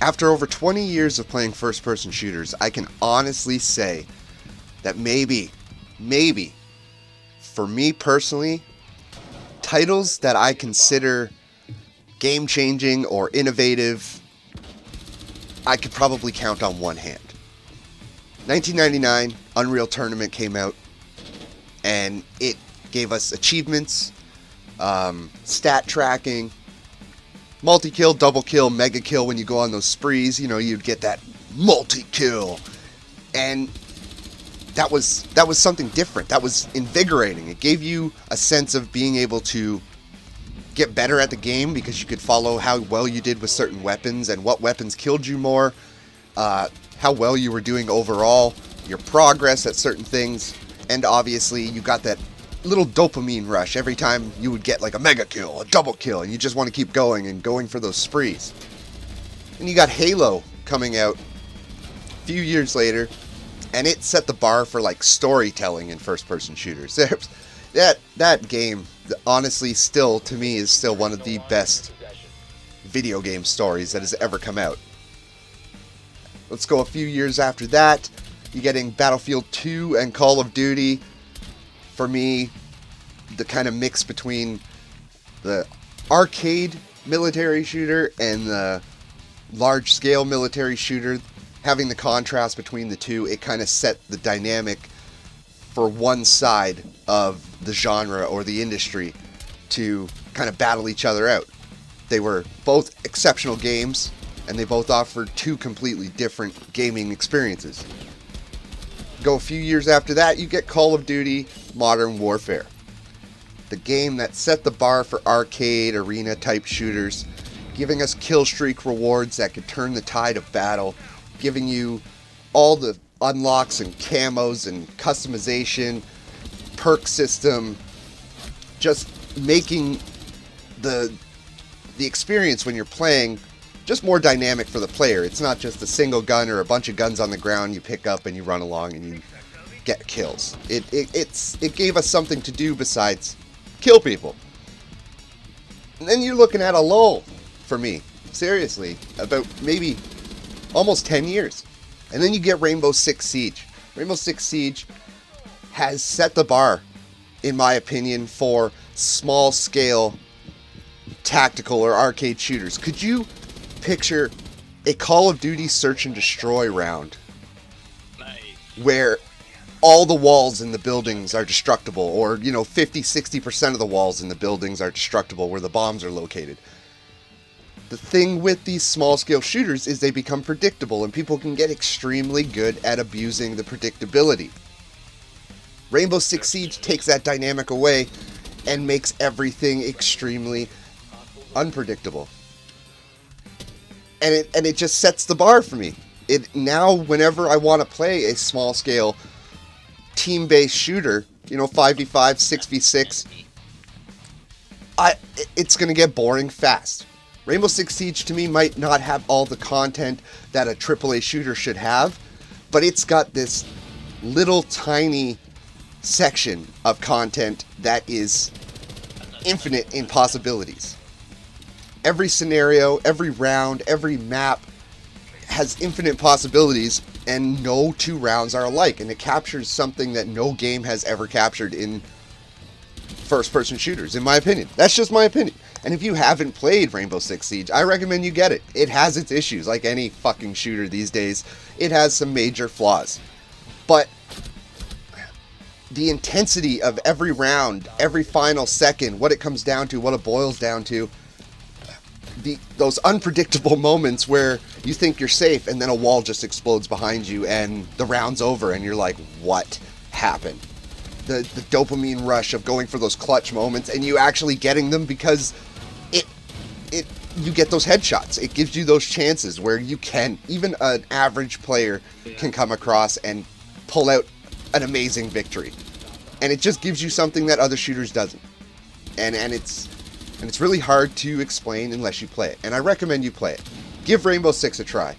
After over 20 years of playing first-person shooters, I can honestly say that maybe, for me personally, titles that I consider game-changing or innovative, I could probably count on one hand. 1999, Unreal Tournament came out, and it gave us achievements, stat tracking, multi-kill, double kill, mega kill. When you go on those sprees, you'd get that multi-kill, and that was something different. That was invigorating. It gave you a sense of being able to get better at the game because you could follow how well you did with certain weapons and what weapons killed you more, how well you were doing overall, your progress at certain things, and obviously you got that little dopamine rush every time you would get like a mega kill, a double kill, and you just want to keep going for those sprees. And you got Halo coming out a few years later, and it set the bar for like storytelling in first-person shooters. That game, honestly, still to me is still one of the best video game stories that has ever come out. Let's go a few years after that. You're getting Battlefield 2 and Call of Duty. For me, the kind of mix between the arcade military shooter and the large-scale military shooter, having the contrast between the two, it kind of set the dynamic for one side of the genre or the industry to kind of battle each other out. They were both exceptional games, and they both offered two completely different gaming experiences. Go a few years after that, you get Call of Duty Modern Warfare. The game that set the bar for arcade, arena type shooters, giving us kill streak rewards that could turn the tide of battle, giving you all the unlocks and camos and customization, perk system, just making the experience when you're playing just more dynamic for the player. It's not just a single gun or a bunch of guns on the ground you pick up and you run along and you get kills. It gave us something to do besides kill people. And then you're looking at a lull for me, seriously, about maybe almost 10 years. And then you get Rainbow Six Siege. Rainbow Six Siege has set the bar, in my opinion, for small-scale tactical or arcade shooters. Could you picture a Call of Duty Search and Destroy round where all the walls in the buildings are destructible, or 50-60% of the walls in the buildings are destructible where the bombs are located? The thing with these small-scale shooters is they become predictable, and people can get extremely good at abusing the predictability. Rainbow Six Siege takes that dynamic away and makes everything extremely unpredictable. And it just sets the bar for me. Now, whenever I want to play a small-scale team-based shooter, 5v5, 6v6, it's going to get boring fast. Rainbow Six Siege, to me, might not have all the content that a AAA shooter should have, but it's got this little tiny section of content that is infinite in possibilities. Every scenario, every round, every map has infinite possibilities, and no two rounds are alike, and it captures something that no game has ever captured in first-person shooters, in my opinion. That's just my opinion. And if you haven't played Rainbow Six Siege, I recommend you get it. It has its issues, like any fucking shooter these days. It has some major flaws. But the intensity of every round, every final second, what it comes down to, what it boils down to, those unpredictable moments where you think you're safe and then a wall just explodes behind you and the round's over and you're like, what happened? The dopamine rush of going for those clutch moments and you actually getting them because you get those headshots. It gives you those chances where you can, even an average player can come across and pull out an amazing victory. And it just gives you something that other shooters doesn't. And it's really hard to explain unless you play it. And I recommend you play it. Give Rainbow Six a try.